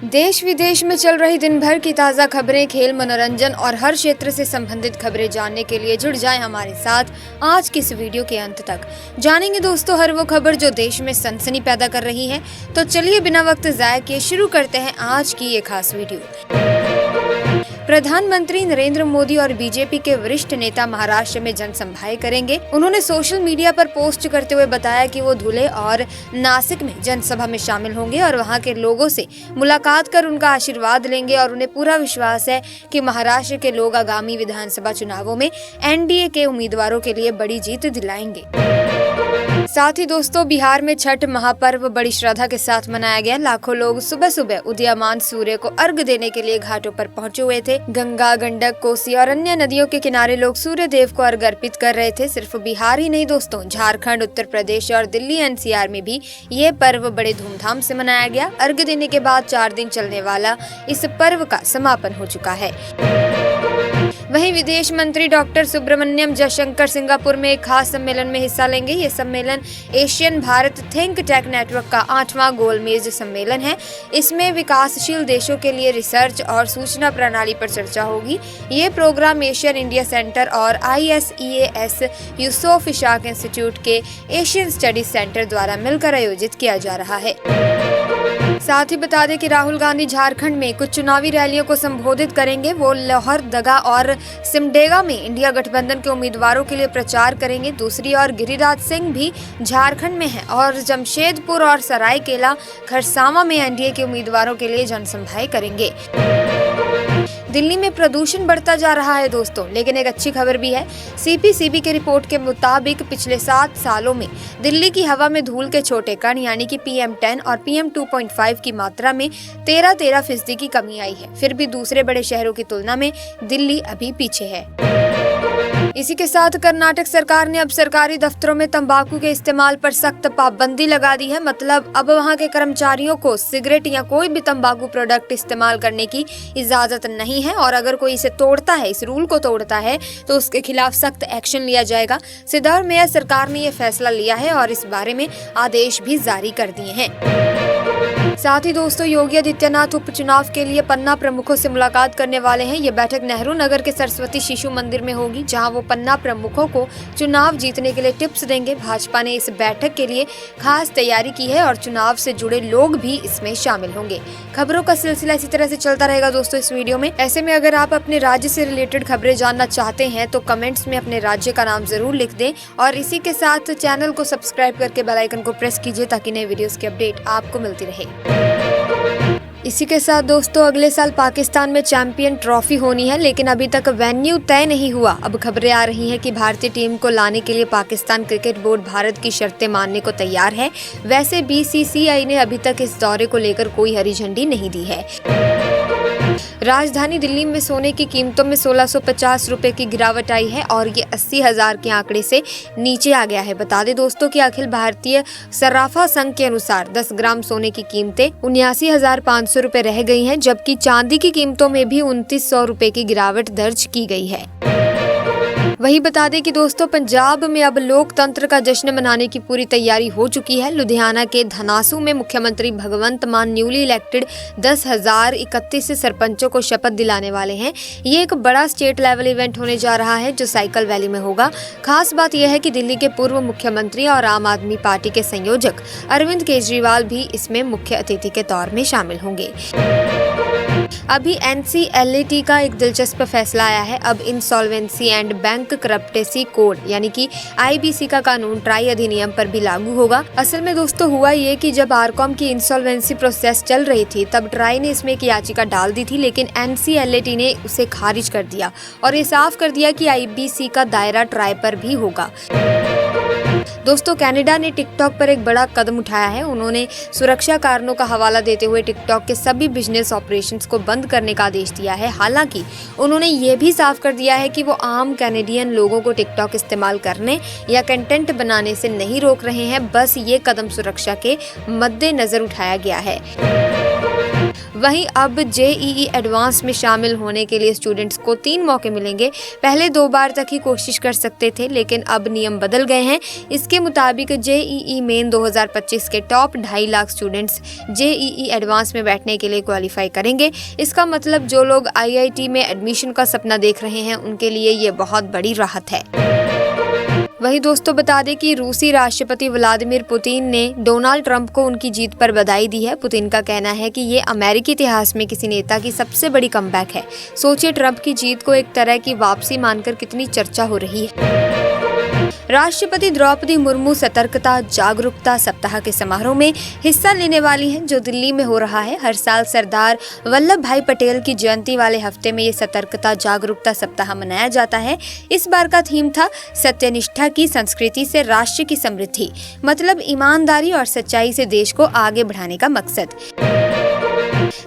देश विदेश में चल रही दिन भर की ताज़ा खबरें, खेल, मनोरंजन और हर क्षेत्र से संबंधित खबरें जानने के लिए जुड़ जाएं हमारे साथ आज की इस वीडियो के अंत तक। जानेंगे दोस्तों हर वो खबर जो देश में सनसनी पैदा कर रही है। तो चलिए बिना वक्त ज़ाया किए शुरू करते हैं आज की ये खास वीडियो। प्रधानमंत्री नरेंद्र मोदी और बीजेपी के वरिष्ठ नेता महाराष्ट्र में जनसभाएं करेंगे। उन्होंने सोशल मीडिया पर पोस्ट करते हुए बताया कि वो धुले और नासिक में जनसभा में शामिल होंगे और वहां के लोगों से मुलाकात कर उनका आशीर्वाद लेंगे और उन्हें पूरा विश्वास है कि महाराष्ट्र के लोग आगामी विधानसभा चुनावों में एनडीए के उम्मीदवारों के लिए बड़ी जीत दिलाएंगे। साथ ही दोस्तों बिहार में छठ महापर्व बड़ी श्रद्धा के साथ मनाया गया। लाखों लोग सुबह सुबह उदीयमान सूर्य को अर्घ देने के लिए घाटों पर पहुंचे हुए थे। गंगा, गंडक, कोसी और अन्य नदियों के किनारे लोग सूर्य देव को अर्घ अर्पित कर रहे थे। सिर्फ बिहार ही नहीं दोस्तों, झारखंड, उत्तर प्रदेश और दिल्ली एनसीआर में भी ये पर्व बड़े धूमधाम से मनाया गया। अर्घ देने के बाद 4 दिन चलने वाला इस पर्व का समापन हो चुका है। वहीं विदेश मंत्री डॉक्टर सुब्रमण्यम जयशंकर सिंगापुर में एक खास सम्मेलन में हिस्सा लेंगे। ये सम्मेलन Asian Bharat think tank network का 8वां गोलमेज सम्मेलन है। इसमें विकासशील देशों के लिए रिसर्च और सूचना प्रणाली पर चर्चा होगी। ये प्रोग्राम एशियन इंडिया सेंटर और ISEAS यूसुफ इशाक इंस्टीट्यूट के एशियन स्टडीज सेंटर द्वारा मिलकर आयोजित किया जा रहा है। साथ ही बता दें कि राहुल गांधी झारखंड में कुछ चुनावी रैलियों को संबोधित करेंगे। वो लोहरदगा और सिमडेगा में इंडिया गठबंधन के उम्मीदवारों के लिए प्रचार करेंगे। दूसरी ओर गिरिराज सिंह भी झारखंड में हैं और जमशेदपुर और सरायकेला खरसावां में एनडीए के उम्मीदवारों के लिए जनसभाएं करेंगे। दिल्ली में प्रदूषण बढ़ता जा रहा है दोस्तों, लेकिन एक अच्छी खबर भी है। CPCB के रिपोर्ट के मुताबिक पिछले 7 सालों में दिल्ली की हवा में धूल के छोटे कण यानी कि PM10 और PM2.5 की मात्रा में 13% की कमी आई है। फिर भी दूसरे बड़े शहरों की तुलना में दिल्ली अभी पीछे है। इसी के साथ कर्नाटक सरकार ने अब सरकारी दफ्तरों में तंबाकू के इस्तेमाल पर सख्त पाबंदी लगा दी है। मतलब अब वहां के कर्मचारियों को सिगरेट या कोई भी तंबाकू प्रोडक्ट इस्तेमाल करने की इजाजत नहीं है और अगर कोई इसे तोड़ता है, इस रूल को तोड़ता है, तो उसके खिलाफ सख्त एक्शन लिया जाएगा। सिद्धारमैया सरकार ने यह फैसला लिया है और इस बारे में आदेश भी जारी कर दिए हैं। साथ ही दोस्तों योगी आदित्यनाथ उपचुनाव के लिए पन्ना प्रमुखों से मुलाकात करने वाले हैं। ये बैठक नेहरू नगर के सरस्वती शिशु मंदिर में होगी, जहां वो पन्ना प्रमुखों को चुनाव जीतने के लिए टिप्स देंगे। भाजपा ने इस बैठक के लिए खास तैयारी की है और चुनाव से जुड़े लोग भी इसमें शामिल होंगे। खबरों का सिलसिला इसी तरह से चलता रहेगा दोस्तों इस वीडियो में। ऐसे में अगर आप अपने राज्य से रिलेटेड खबरें जानना चाहते हैं तो कमेंट्स में अपने राज्य का नाम जरूर लिख दें और इसी के साथ चैनल को सब्सक्राइब करके बेल आइकन को प्रेस कीजिए ताकि नए वीडियोस की अपडेट आपको मिलती रहे। इसी के साथ दोस्तों अगले साल पाकिस्तान में चैंपियन ट्रॉफी होनी है, लेकिन अभी तक वेन्यू तय नहीं हुआ। अब खबरें आ रही हैं कि भारतीय टीम को लाने के लिए पाकिस्तान क्रिकेट बोर्ड भारत की शर्तें मानने को तैयार है। वैसे BCCI ने अभी तक इस दौरे को लेकर कोई हरी झंडी नहीं दी है। राजधानी दिल्ली में सोने की कीमतों में 1650 रुपए की गिरावट आई है और ये 80,000 के आंकड़े से नीचे आ गया है। बता दें दोस्तों कि अखिल भारतीय सराफा संघ के अनुसार 10 ग्राम सोने की कीमतें 79,500 रुपए रह गई हैं, जबकि चांदी की कीमतों में भी 2900 रुपए की गिरावट दर्ज की गई है। वही बता दें कि दोस्तों पंजाब में अब लोकतंत्र का जश्न मनाने की पूरी तैयारी हो चुकी है। लुधियाना के धनासू में मुख्यमंत्री भगवंत मान न्यूली इलेक्टेड 10,031 सरपंचों को शपथ दिलाने वाले हैं। ये एक बड़ा स्टेट लेवल इवेंट होने जा रहा है जो साइकिल वैली में होगा। खास बात यह है कि दिल्ली के पूर्व मुख्यमंत्री और आम आदमी पार्टी के संयोजक अरविंद केजरीवाल भी इसमें मुख्य अतिथि के तौर में शामिल होंगे। अभी NCLAT का एक दिलचस्प फैसला आया है। अब इंसॉल्वेंसी एंड बैंक करप्टेसी कोड यानी कि IBC का कानून ट्राई अधिनियम पर भी लागू होगा। असल में दोस्तों हुआ ये कि जब आरकॉम की इंसॉल्वेंसी प्रोसेस चल रही थी तब ट्राई ने इसमें एक याचिका डाल दी थी, लेकिन NCLAT ने उसे खारिज कर दिया और ये साफ कर दिया कि IBC का दायरा ट्राई पर भी होगा। दोस्तों कनाडा ने टिकटॉक पर एक बड़ा कदम उठाया है। उन्होंने सुरक्षा कारणों का हवाला देते हुए टिकटॉक के सभी बिजनेस ऑपरेशंस को बंद करने का आदेश दिया है। हालांकि उन्होंने ये भी साफ कर दिया है कि वो आम कैनेडियन लोगों को टिकटॉक इस्तेमाल करने या कंटेंट बनाने से नहीं रोक रहे हैं, बस ये कदम सुरक्षा के मद्देनजर उठाया गया है। वहीं अब जेईई एडवांस में शामिल होने के लिए स्टूडेंट्स को 3 मौके मिलेंगे। पहले 2 बार तक ही कोशिश कर सकते थे, लेकिन अब नियम बदल गए हैं। इसके मुताबिक जेईई मेन 2025 के top 2.5 lakh students JEE advance में बैठने के लिए क्वालिफाई करेंगे। इसका मतलब जो लोग आईआईटी में एडमिशन का सपना देख रहे हैं उनके लिए ये बहुत बड़ी राहत है। वहीं दोस्तों बता दें कि रूसी राष्ट्रपति व्लादिमीर पुतिन ने डोनाल्ड ट्रंप को उनकी जीत पर बधाई दी है। पुतिन का कहना है कि ये अमेरिकी इतिहास में किसी नेता की सबसे बड़ी कमबैक है। सोचिए, ट्रंप की जीत को एक तरह की वापसी मानकर कितनी चर्चा हो रही है। राष्ट्रपति द्रौपदी मुर्मू सतर्कता जागरूकता सप्ताह के समारोह में हिस्सा लेने वाली हैं, जो दिल्ली में हो रहा है। हर साल सरदार वल्लभ भाई पटेल की जयंती वाले हफ्ते में ये सतर्कता जागरूकता सप्ताह मनाया जाता है। इस बार का थीम था सत्यनिष्ठा की संस्कृति से राष्ट्र की समृद्धि, मतलब ईमानदारी और सच्चाई से देश को आगे बढ़ाने का मकसद।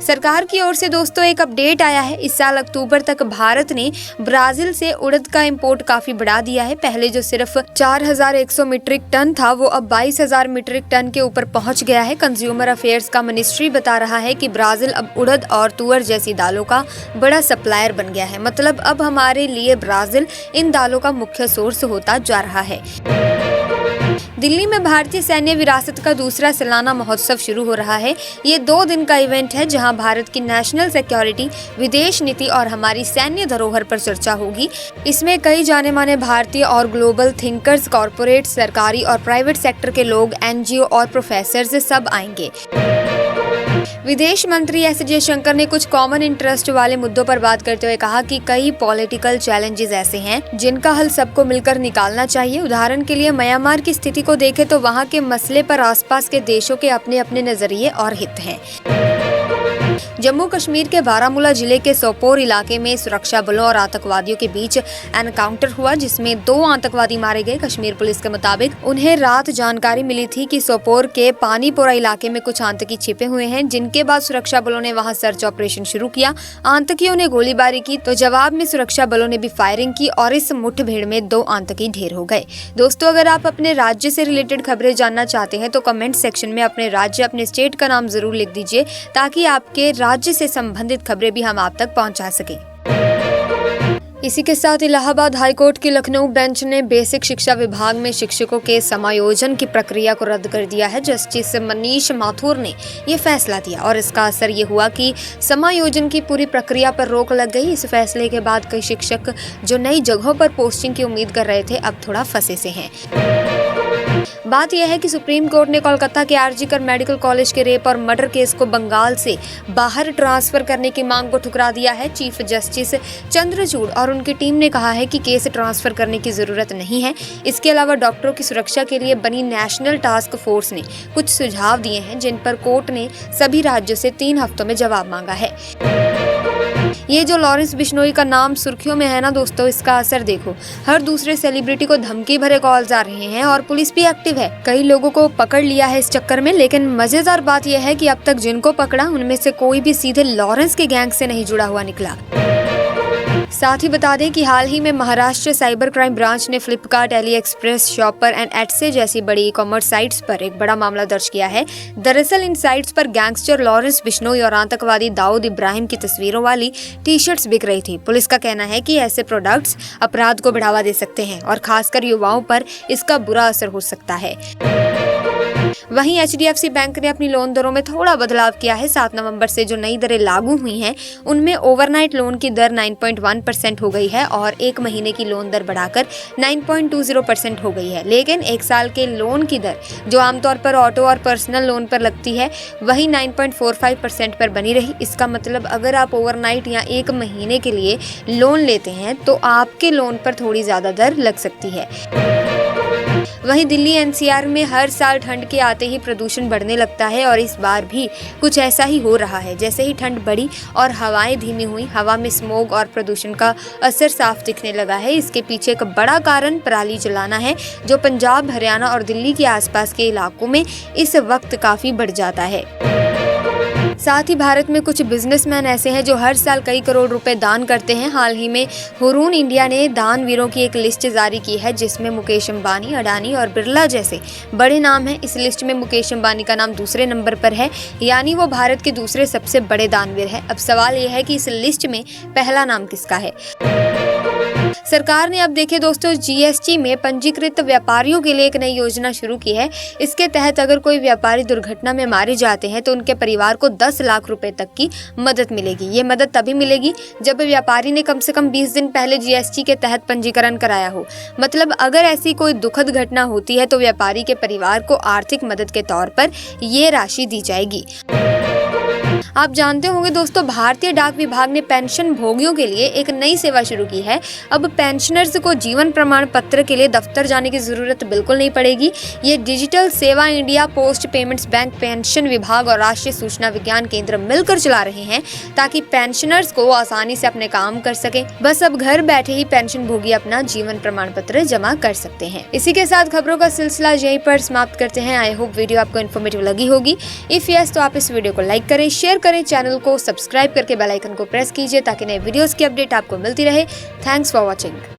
सरकार की ओर से दोस्तों एक अपडेट आया है। इस साल अक्टूबर तक भारत ने ब्राजील से उड़द का इंपोर्ट काफी बढ़ा दिया है। पहले जो सिर्फ 4100 मीट्रिक टन था, वो अब 22,000 मीट्रिक टन के ऊपर पहुंच गया है। कंज्यूमर अफेयर्स का मिनिस्ट्री बता रहा है कि ब्राजील अब उड़द और तुअर जैसी दालों का बड़ा सप्लायर बन गया है। मतलब अब हमारे लिए ब्राजील इन दालों का मुख्य सोर्स होता जा रहा है। दिल्ली में भारतीय सैन्य विरासत का दूसरा सालाना महोत्सव शुरू हो रहा है। ये 2 दिन का इवेंट है, जहां भारत की नेशनल सिक्योरिटी, विदेश नीति और हमारी सैन्य धरोहर पर चर्चा होगी। इसमें कई जाने माने भारतीय और ग्लोबल थिंकर्स, कॉर्पोरेट, सरकारी और प्राइवेट सेक्टर के लोग, एनजीओ और प्रोफेसर सब आएंगे। विदेश मंत्री एस जयशंकर ने कुछ कॉमन इंटरेस्ट वाले मुद्दों पर बात करते हुए कहा कि कई पॉलिटिकल चैलेंजेस ऐसे हैं जिनका हल सबको मिलकर निकालना चाहिए। उदाहरण के लिए म्यांमार की स्थिति को देखें तो वहां के मसले पर आसपास के देशों के अपने अपने नजरिए और हित हैं। जम्मू कश्मीर के बारामूला जिले के सोपोर इलाके में सुरक्षा बलों और आतंकवादियों के बीच एनकाउंटर हुआ, जिसमें 2 आतंकवादी मारे गए। कश्मीर पुलिस के मुताबिक उन्हें रात जानकारी मिली थी कि सोपोर के पानीपोरा इलाके में कुछ आतंकी छिपे हुए हैं, जिनके बाद सुरक्षा बलों ने वहां सर्च ऑपरेशन शुरू किया। आतंकियों ने गोलीबारी की तो जवाब में सुरक्षा बलों ने भी फायरिंग की और इस मुठभेड़ में 2 आतंकी ढेर हो गए। दोस्तों, अगर आप अपने राज्य से रिलेटेड खबरें जानना चाहते हैं तो कमेंट सेक्शन में अपने राज्य, अपने स्टेट का नाम जरूर लिख दीजिए, ताकि आपके राज्य से संबंधित खबरें भी हम आप तक पहुंचा सकें। इसी के साथ इलाहाबाद हाईकोर्ट की लखनऊ बेंच ने बेसिक शिक्षा विभाग में शिक्षकों के समायोजन की प्रक्रिया को रद्द कर दिया है। जस्टिस मनीष माथुर ने ये फैसला दिया और इसका असर ये हुआ कि समायोजन की पूरी प्रक्रिया पर रोक लग गई। इस फैसले के बाद कई शिक्षक जो नई जगहों पर पोस्टिंग की उम्मीद कर रहे थे, अब थोड़ा फंसे से हैं। बात यह है कि सुप्रीम कोर्ट ने कोलकाता के आरजी कर मेडिकल कॉलेज के रेप और मर्डर केस को बंगाल से बाहर ट्रांसफर करने की मांग को ठुकरा दिया है। चीफ जस्टिस चंद्रचूड़ और उनकी टीम ने कहा है कि केस ट्रांसफर करने की जरूरत नहीं है। इसके अलावा डॉक्टरों की सुरक्षा के लिए बनी नेशनल टास्क फोर्स ने कुछ सुझाव दिए हैं, जिन पर कोर्ट ने सभी राज्यों से 3 हफ्तों में जवाब मांगा है। ये जो लॉरेंस बिश्नोई का नाम सुर्खियों में है ना दोस्तों, इसका असर देखो। हर दूसरे सेलिब्रिटी को धमकी भरे कॉल्स आ रहे हैं और पुलिस भी एक्टिव है। कई लोगों को पकड़ लिया है इस चक्कर में, लेकिन मजेदार बात यह है कि अब तक जिनको पकड़ा उनमें से कोई भी सीधे लॉरेंस के गैंग से नहीं जुड़ा हुआ निकला। साथ ही बता दें कि हाल ही में महाराष्ट्र साइबर क्राइम ब्रांच ने Flipkart, AliExpress, Shopper and Etsy जैसी बड़ी ई-कॉमर्स साइट्स पर एक बड़ा मामला दर्ज किया है। दरअसल इन साइट्स पर गैंगस्टर लॉरेंस बिश्नोई और आतंकवादी दाऊद इब्राहिम की तस्वीरों वाली टी-शर्ट्स बिक रही थी। पुलिस का कहना है कि ऐसे प्रोडक्ट्स अपराध को बढ़ावा दे सकते हैं और खासकर युवाओं पर इसका बुरा असर हो सकता है। वहीं एचडीएफसी बैंक ने अपनी लोन दरों में थोड़ा बदलाव किया है। 7 नवंबर से जो नई दरें लागू हुई हैं, उनमें ओवरनाइट लोन की दर 9.1% हो गई है और 1 महीने की लोन दर बढ़ाकर 9.20% हो गई है। लेकिन 1 साल के लोन की दर, जो आमतौर पर ऑटो और पर्सनल लोन पर लगती है, वही 9.45% पर बनी रही। इसका मतलब अगर आप ओवरनाइट या 1 महीने के लिए लोन लेते हैं तो आपके लोन पर थोड़ी ज्यादा दर लग सकती है। वहीं दिल्ली एनसीआर में हर साल ठंड के आते ही प्रदूषण बढ़ने लगता है और इस बार भी कुछ ऐसा ही हो रहा है। जैसे ही ठंड बढ़ी और हवाएं धीमी हुई, हवा में स्मोग और प्रदूषण का असर साफ दिखने लगा है। इसके पीछे एक बड़ा कारण पराली जलाना है, जो पंजाब, हरियाणा और दिल्ली के आसपास के इलाकों में इस वक्त काफी बढ़ जाता है। साथ ही भारत में कुछ बिजनेसमैन ऐसे हैं जो हर साल कई करोड़ रुपए दान करते हैं। हाल ही में हुरून इंडिया ने दानवीरों की एक लिस्ट जारी की है जिसमें मुकेश अंबानी, अडानी और बिरला जैसे बड़े नाम हैं। इस लिस्ट में मुकेश अंबानी का नाम दूसरे नंबर पर है, यानी वो भारत के दूसरे सबसे बड़े दानवीर है। अब सवाल यह है कि इस लिस्ट में पहला नाम किसका है। सरकार ने अब देखिए दोस्तों जीएसटी में पंजीकृत व्यापारियों के लिए एक नई योजना शुरू की है। इसके तहत अगर कोई व्यापारी दुर्घटना में मारे जाते हैं तो उनके परिवार को 10 लाख रुपए तक की मदद मिलेगी। ये मदद तभी मिलेगी जब व्यापारी ने कम से कम 20 दिन पहले जीएसटी के तहत पंजीकरण कराया हो। मतलब अगर ऐसी कोई दुखद घटना होती है तो व्यापारी के परिवार को आर्थिक मदद के तौर पर ये राशि दी जाएगी। आप जानते होंगे दोस्तों, भारतीय डाक विभाग ने पेंशन भोगियों के लिए एक नई सेवा शुरू की है। अब पेंशनर्स को जीवन प्रमाण पत्र के लिए दफ्तर जाने की जरूरत बिल्कुल नहीं पड़ेगी। ये डिजिटल सेवा India, post payments bank, pension विभाग और राष्ट्रीय सूचना विज्ञान केंद्र मिलकर चला रहे हैं ताकि पेंशनर्स को आसानी से अपने काम कर सके। बस अब घर बैठे ही पेंशन भोगी अपना जीवन प्रमाण पत्र जमा कर सकते हैं। इसी के साथ खबरों का सिलसिला यहीं पर समाप्त करते हैं। आई होप वीडियो आपको इन्फॉर्मेटिव लगी होगी। इफ यस तो आप इस वीडियो को लाइक करें, शेयर करें, चैनल को सब्सक्राइब करके बेल आइकन को प्रेस कीजिए ताकि नए वीडियोस की अपडेट आपको मिलती रहे। Thanks for watching.